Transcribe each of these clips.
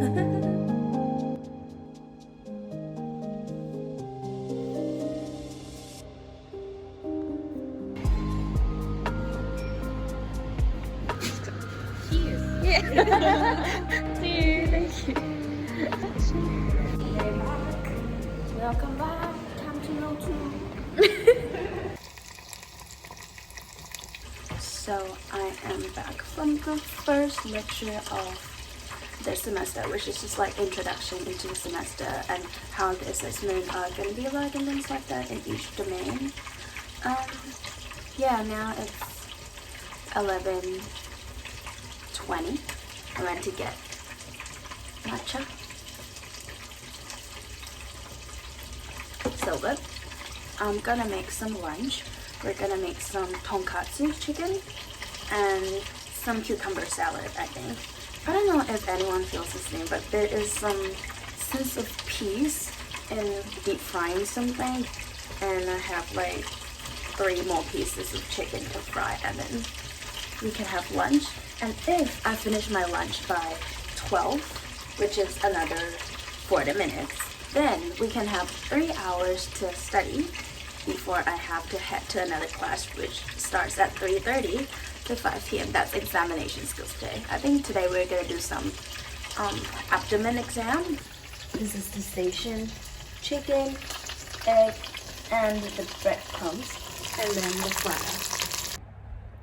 Cheers. Yeah. Cheers. Thank you. Hey, back. Welcome back. Time to know too. So I am back from the first lecture of the semester, which is just like introduction into the semester and how the assessment are going to be like and things like that in each domain. Yeah, now it's 11:20. I went to get matcha. So good. I'm gonna make some lunch. We're gonna make some tonkatsu chicken and some cucumber salad, I think. I don't know if anyone feels the same, but there is some sense of peace in deep frying something. And I have like 3 more pieces of chicken to fry, and then we can have lunch. And if I finish my lunch by 12, which is another 40 minutes, then we can have 3 hours to study before I have to head to another class, which starts at 3:30 to 5 p.m. That's examination skills day. I think today we're gonna do some abdomen exam. This is the station, chicken, egg, and the breadcrumbs, and then the flour.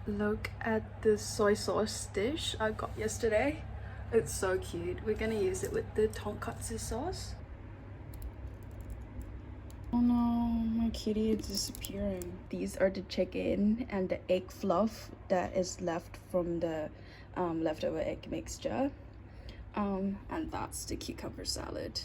Look at this soy sauce dish I got yesterday. It's so cute. We're gonna use it with the tonkatsu sauce. Oh no, my kitty is disappearing. These are the chicken and the egg fluff that is left from the leftover egg mixture. And that's the cucumber salad.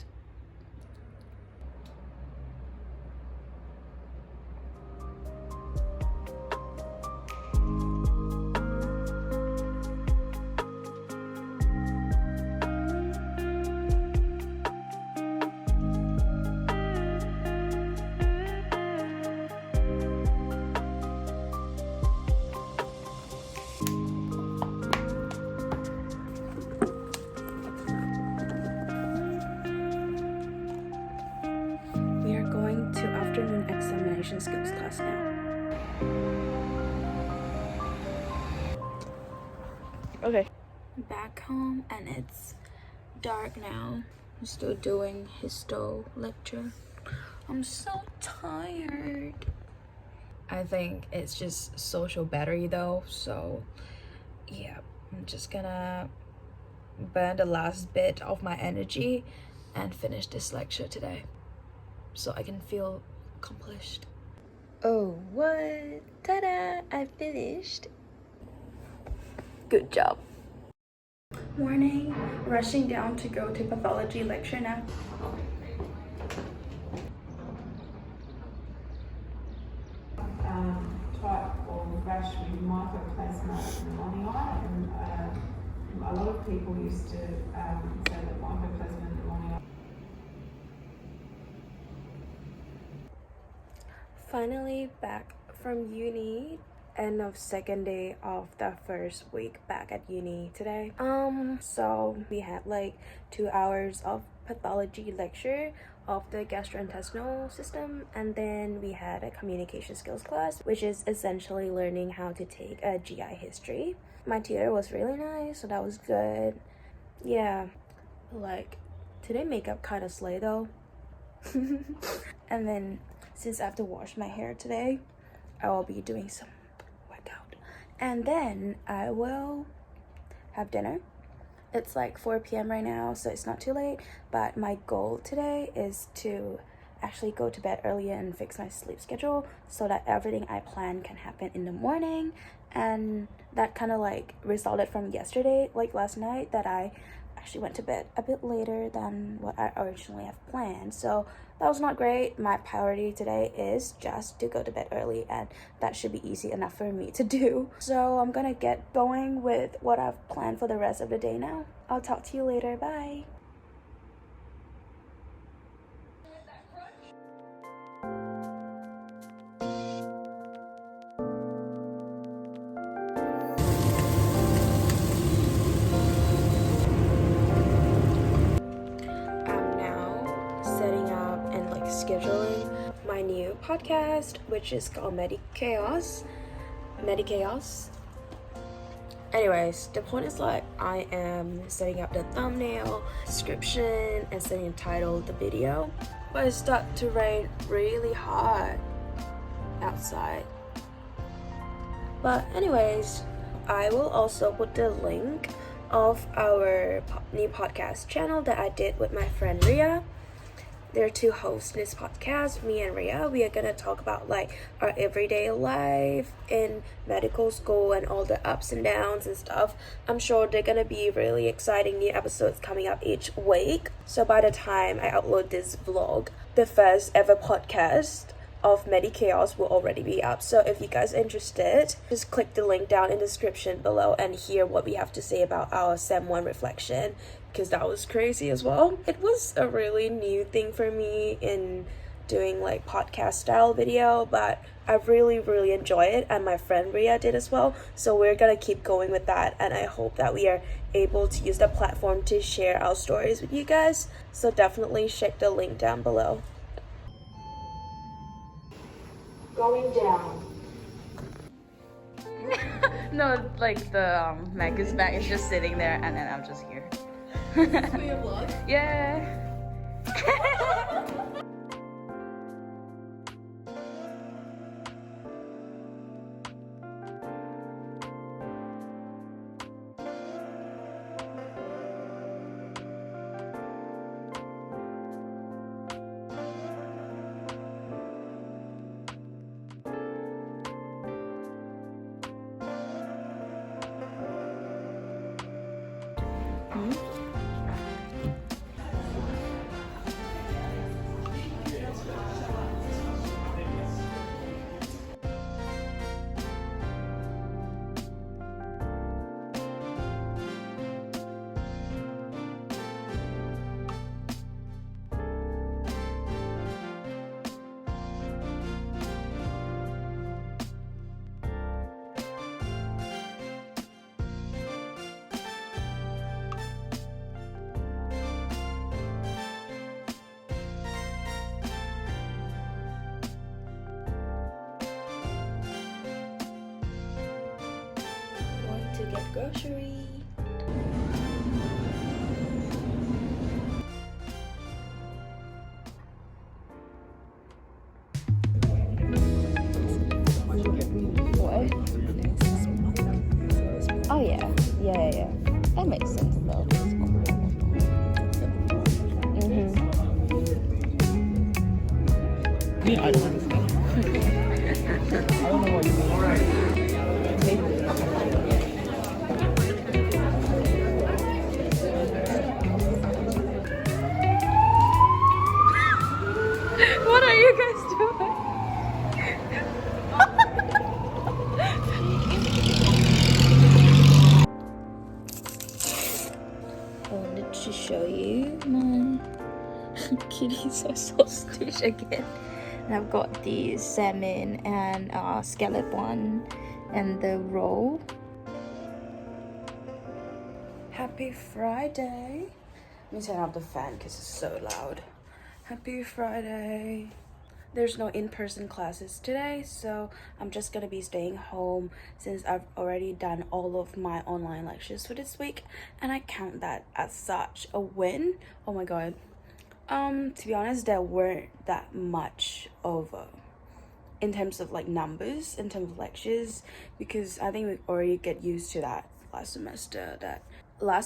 Examination skills class now. Okay. Back home and it's dark now. I'm still doing histo lecture. I'm so tired. I think it's just social battery though, so yeah, I'm just gonna burn the last bit of my energy and finish this lecture today so I can feel accomplished. Oh, what? Ta-da! I finished. Good job. Morning. Rushing down to go to pathology lecture now. Type of rash with mycoplasma pneumoniae, and a lot of people used to say that mycoplasma pneumoniae. Finally back from uni, end of second day of the first week back at uni today. So we had like 2 hours of pathology lecture of the gastrointestinal system, and then we had a communication skills class, which is essentially learning how to take a GI history. My tutor was really nice, so that was good. Yeah, like today makeup kind of slay though. And then since I have to wash my hair today, I will be doing some workout. And then I will have dinner. It's like 4 p.m. right now, so it's not too late. But my goal today is to actually go to bed earlier and fix my sleep schedule so that everything I plan can happen in the morning. And that kind of like resulted from yesterday, like last night, that I actually went to bed a bit later than what I originally have planned. So that was not great. My priority today is just to go to bed early, and that should be easy enough for me to do. So I'm gonna get going with what I've planned for the rest of the day now. I'll talk to you later. Bye. new podcast, which is called Medichaos. Anyways, the point is like I am setting up the thumbnail, description, and setting the title of the video. But it started to rain really hard outside. But anyways, I will also put the link of our new podcast channel that I did with my friend Ria. There are two hosts in this podcast, me and Ria. We are gonna talk about like our everyday life in medical school and all the ups and downs and stuff. I'm sure they're gonna be really exciting new episodes coming up each week. So by the time I upload this vlog, the first ever podcast of Medichaos will already be up. So if you guys are interested, just click the link down in the description below and hear what we have to say about our Sem 1 reflection, because that was crazy as well. It was a really new thing for me in doing like podcast style video, but I really enjoy it, and my friend Ria did as well. So we're gonna keep going with that, and I hope that we are able to use the platform to share our stories with you guys. So definitely check the link down below. Going down. No, like the Magus bag is just sitting there, and then I'm just here. For your vlog? Yeah. To get grocery. What? Oh yeah. That makes sense though. Me, I don't understand. I don't know what you mean. What are you guys doing? I wanted to show you my kitties are so stitched again. And I've got the salmon and scallop one and the roll. Happy Friday. Let me turn off the fan because it's so loud. Happy Friday. There's no in-person classes today, so I'm just gonna be staying home since I've already done all of my online lectures for this week, and I count that as such a win. Oh my god. To be honest, there weren't that much of in terms of like numbers, in terms of lectures, because I think we already get used to that last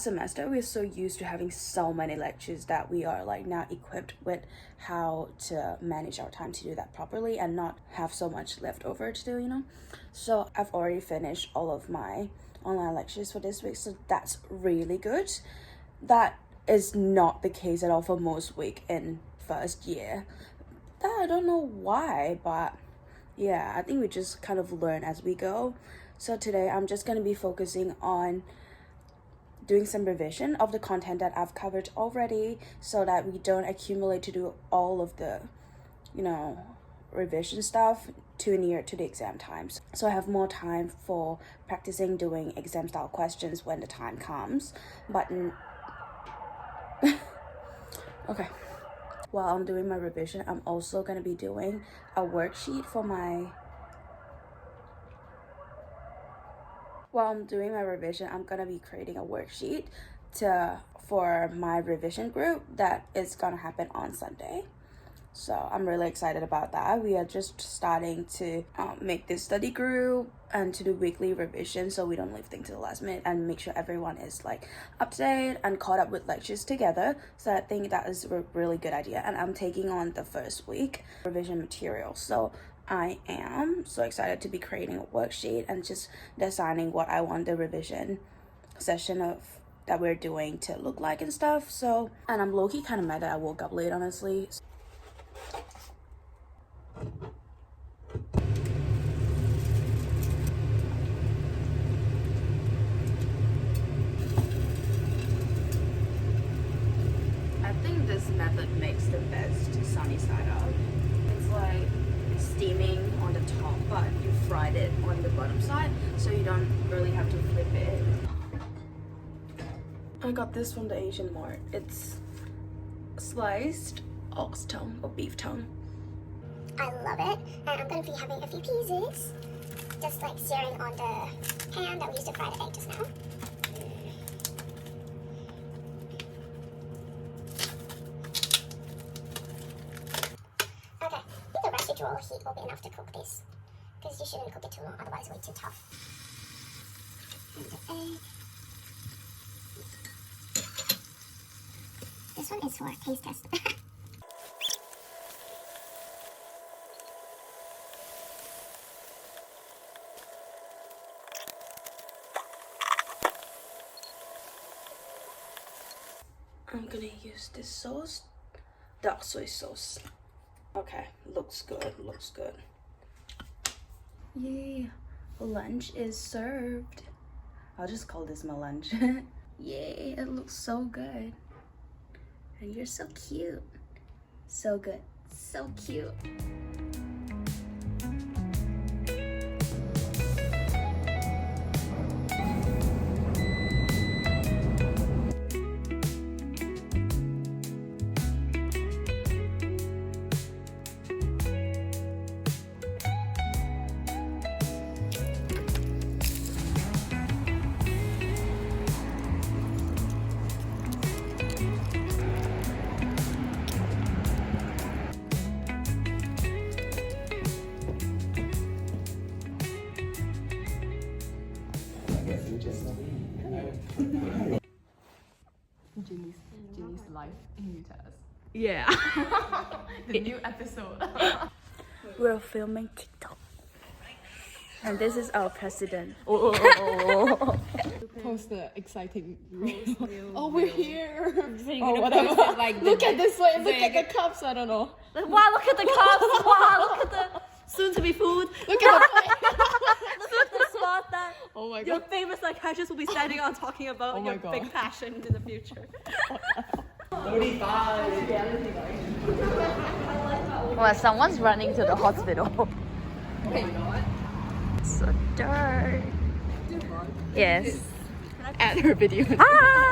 semester we're so used to having so many lectures that we are like now equipped with how to manage our time to do that properly and not have so much left over to do, you know. So I've already finished all of my online lectures for this week, so that's really good. That is not the case at all for most week in first year. That I don't know why, but yeah, I think we just kind of learn as we go. So today I'm just going to be focusing on doing some revision of the content that I've covered already, so that we don't accumulate to do all of the, you know, revision stuff too near to the exam times. So I have more time for practicing doing exam style questions when the time comes. But okay. while I'm doing my revision, I'm also gonna be doing a worksheet for my while I'm doing my revision, I'm gonna be creating a worksheet for my revision group that is gonna happen on Sunday. So I'm really excited about that. We are just starting to make this study group and to do weekly revision, so we don't leave things to the last minute, and make sure everyone is like up to date and caught up with lectures together. So I think that is a really good idea. And I'm taking on the first week revision material, so I am so excited to be creating a worksheet and just designing what I want the revision session that we're doing to look like and stuff. So, and I'm low-key kind of mad that I woke up late, honestly. I think this method makes the best sunny side up. It's like steaming on the top, but you fried it on the bottom side, so you don't really have to flip it. I got this from the Asian Mart. It's sliced ox tongue or beef tongue. I love it, and I'm going to be having a few pieces, just like searing on the pan that we used to fry the egg just now. Okay, I think the residual heat will be enough to cook this, because you shouldn't cook it too long, otherwise it's way too tough. And the egg. This one is for taste test. I'm gonna use this sauce, dark soy sauce. Okay, looks good, looks good. Yay, lunch is served. I'll just call this my lunch. Yay, it looks so good. And you're so cute. So good, so cute. Ginny's life in Utah. Yeah. The new episode. We're filming TikTok. And this is our president. Post the exciting reel. Oh, we're here. Oh, whatever. Like look at this way. Look at the cups. I don't know. Wow, look at the cups. Wow, look at the soon-to-be food. Look at the plate. Look at the spot that Oh my your god. famous psychiatrist will be standing on talking about Oh my your God. big passion in the future. 35. Well, someone's running to the hospital. So dark. Yes. Add her video. Hi.